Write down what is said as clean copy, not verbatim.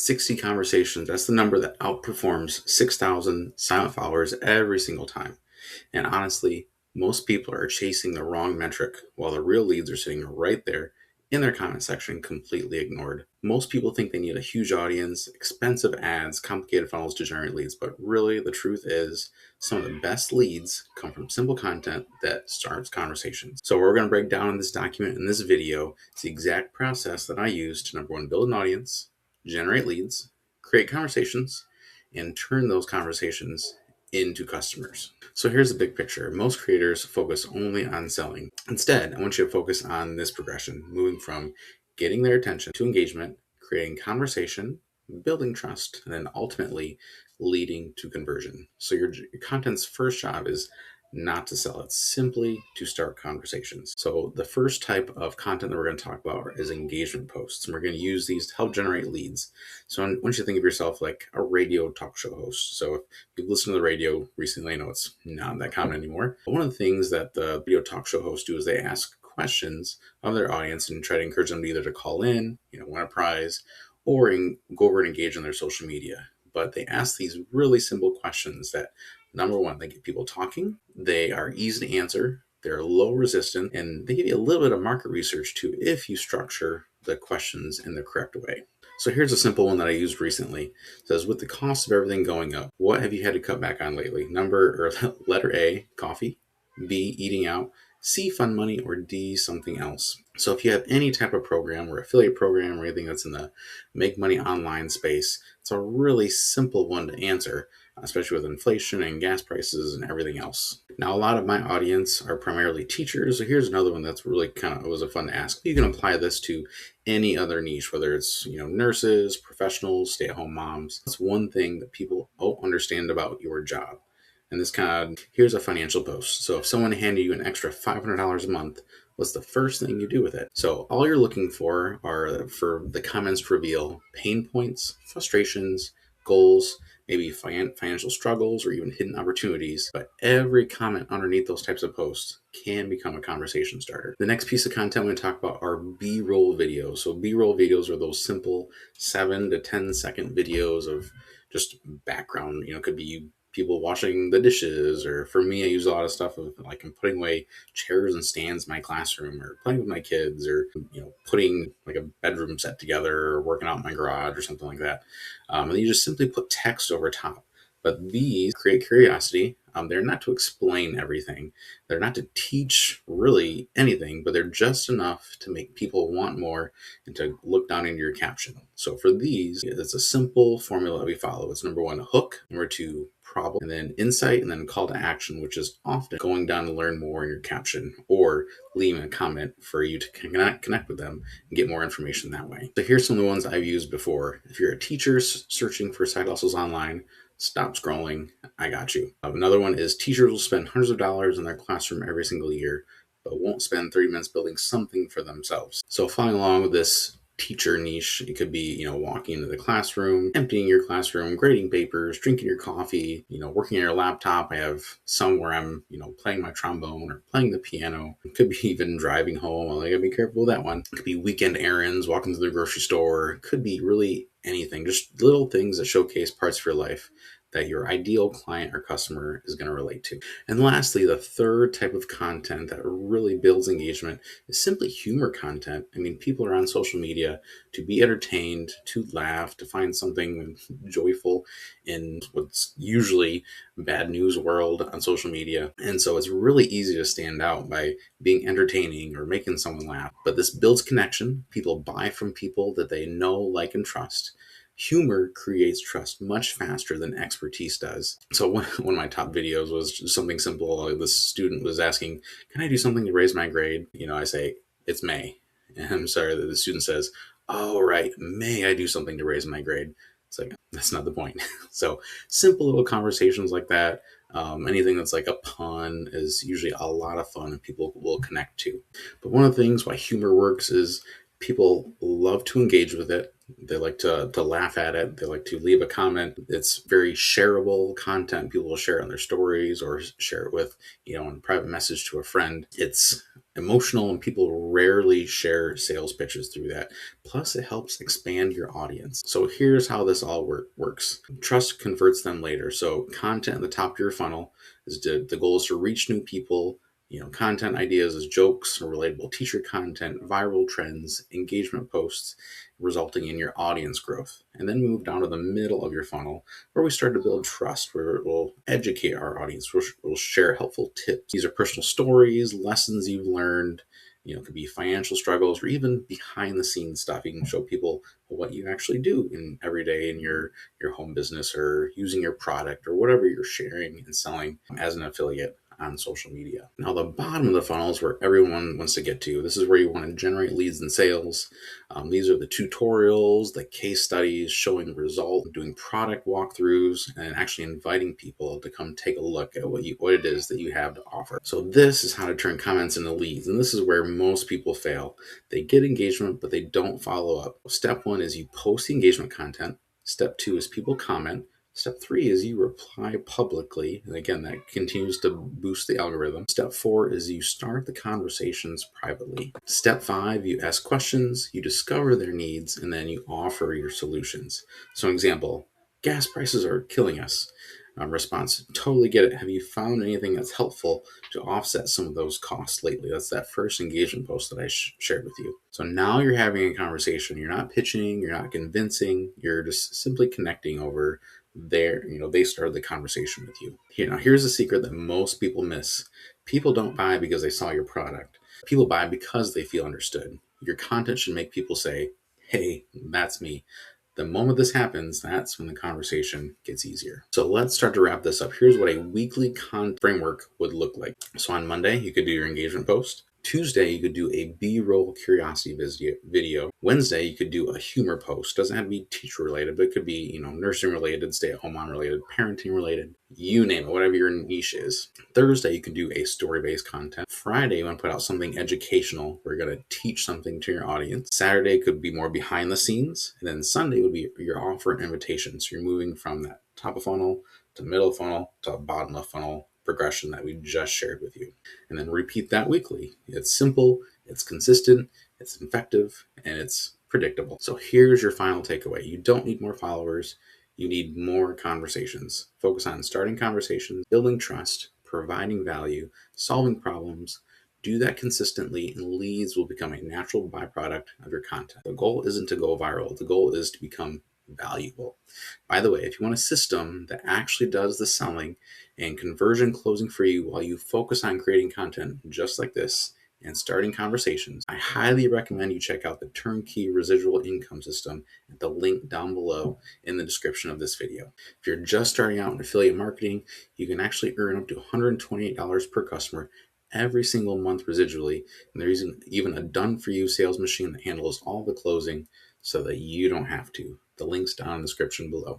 60 conversations. That's the number that outperforms 6,000 silent followers every single time. And honestly, most people are chasing the wrong metric while the real leads are sitting right there in their comment section, completely ignored. Most people think they need a huge audience, expensive ads, complicated funnels to generate leads, but really the truth is some of the best leads come from simple content that starts conversations. So we're going to break down in this document, in this video, it's the exact process that I use to, number one, build an audience, generate leads, create conversations, and turn those conversations into customers. So here's the big picture. Most creators focus only on selling. Instead, I want you to focus on this progression, moving from getting their attention to engagement, creating conversation, building trust, and then ultimately leading to conversion. So your content's first job is not to sell, it's simply to start conversations. So the first type of content that we're going to talk about is engagement posts, and we're going to use these to help generate leads. So I want you to think of yourself like a radio talk show host. So if you've listened to the radio recently, I know it's not that common anymore, but one of the things that the radio talk show hosts do is they ask questions of their audience and try to encourage them to either to call in, win a prize, or go over and engage on their social media. But they ask these really simple questions that, number one, they get people talking, they are easy to answer, they're low resistant, and they give you a little bit of market research too if you structure the questions in the correct way. So here's a simple one that I used recently. It says, with the cost of everything going up, what have you had to cut back on lately? Letter A, coffee, B, eating out, C, fun money, or D, something else. So if you have any type of program or affiliate program or anything that's in the make money online space, it's a really simple one to answer, especially with inflation and gas prices and everything else. Now, a lot of my audience are primarily teachers. So here's another one that's really was a fun to ask. You can apply this to any other niche, whether it's, nurses, professionals, stay-at-home moms. That's one thing that people don't understand about your job. And here's a financial post. So if someone handed you an extra $500 a month, what's the first thing you do with it? So all you're looking for are for the comments to reveal pain points, frustrations, goals, maybe financial struggles, or even hidden opportunities. But every comment underneath those types of posts can become a conversation starter. The next piece of content we're going to talk about are B-roll videos. So B-roll videos are those simple 7 to 10 second videos of just background. Could be people washing the dishes, or for me, I use a lot of stuff of like I'm putting away chairs and stands in my classroom, or playing with my kids, or putting like a bedroom set together, or working out in my garage or something like that. And then you just simply put text over top. But these create curiosity. They're not to explain everything. They're not to teach really anything, but they're just enough to make people want more and to look down into your caption. So for these, it's a simple formula that we follow. It's number one, hook, number two, problem, and then insight, and then call to action, which is often going down to learn more in your caption or leaving a comment for you to connect with them and get more information that way. So here's some of the ones I've used before. If you're a teacher searching for side hustles online, stop scrolling. I got you. Another one is teachers will spend hundreds of dollars in their classroom every single year, but won't spend 30 minutes building something for themselves. So following along with this teacher niche, it could be, walking into the classroom, emptying your classroom, grading papers, drinking your coffee, working on your laptop. I have some where I'm, playing my trombone or playing the piano. It could be even driving home. I gotta be careful with that one. It could be weekend errands, walking to the grocery store. It could be really anything, just little things that showcase parts of your life that your ideal client or customer is going to relate to. And lastly, the third type of content that really builds engagement is simply humor content. I mean, people are on social media to be entertained, to laugh, to find something joyful in what's usually bad news world on social media. And so it's really easy to stand out by being entertaining or making someone laugh. But this builds connection. People buy from people that they know, like, and trust. Humor creates trust much faster than expertise does. So one of my top videos was just something simple. This student was asking, can I do something to raise my grade? I say, it's May. And I'm sorry that the student says, oh, right, may I do something to raise my grade? It's like, that's not the point. So simple little conversations like that. Anything that's like a pun is usually a lot of fun and people will connect to. But one of the things why humor works is people love to engage with it. They like to laugh at it. They like to leave a comment. It's very shareable content. People will share it on their stories or share it with, in a private message to a friend. It's emotional, and people rarely share sales pitches through that. Plus, it helps expand your audience. So here's how this all works. Trust converts them later. So content at the top of your funnel is the goal is to reach new people. Content ideas is jokes or relatable teacher content, viral trends, engagement posts, resulting in your audience growth. And then move down to the middle of your funnel where we start to build trust, where we'll educate our audience, we'll share helpful tips. These are personal stories, lessons you've learned. It could be financial struggles or even behind the scenes stuff. You can show people what you actually do in every day in your home business or using your product or whatever you're sharing and selling as an affiliate on social media. Now, the bottom of the funnel is where everyone wants to get to. This is where you want to generate leads and sales. These are the tutorials, the case studies showing results, doing product walkthroughs, and actually inviting people to come take a look at what it is that you have to offer. So this is how to turn comments into leads, and this is where most people fail. They get engagement, but they don't follow up. Step one is you post the engagement content. Step two is people comment. Step three is you reply publicly. And again, that continues to boost the algorithm. Step four is you start the conversations privately. Step five, you ask questions, you discover their needs, and then you offer your solutions. So an example, gas prices are killing us. Response, totally get it. Have you found anything that's helpful to offset some of those costs lately? That's that first engagement post that I shared with you. So now you're having a conversation. You're not pitching, you're not convincing, you're just simply connecting over they started the conversation with you. Here's a secret that most people miss. People don't buy because they saw your product. People buy because they feel understood. Your content should make people say, hey, that's me. The moment this happens, that's when the conversation gets easier. So let's start to wrap this up. Here's what a weekly content framework would look like. So on Monday, you could do your engagement post. Tuesday, you could do a B-roll curiosity video. Wednesday, you could do a humor post. Doesn't have to be teacher related, but it could be, nursing related, stay-at-home mom related, parenting related, you name it, whatever your niche is. Thursday, you can do a story-based content. Friday, you want to put out something educational. We're going to teach something to your audience. Saturday could be more behind the scenes. And then Sunday would be your offer and invitation. So you're moving from that top of funnel to middle of funnel to bottom of funnel progression that we just shared with you. And then repeat that weekly. It's simple, it's consistent, it's effective, and it's predictable. So here's your final takeaway. You don't need more followers. You need more conversations. Focus on starting conversations, building trust, providing value, solving problems. Do that consistently, and leads will become a natural byproduct of your content. The goal isn't to go viral. The goal is to become valuable. By the way, if you want a system that actually does the selling and conversion closing for you while you focus on creating content just like this and starting conversations, I highly recommend you check out the turnkey residual income system at the link down below in the description of this video. If you're just starting out in affiliate marketing, you can actually earn up to $128 per customer every single month residually, and they're using even a done-for-you sales machine that handles all the closing so that you don't have to. The link's down in the description below.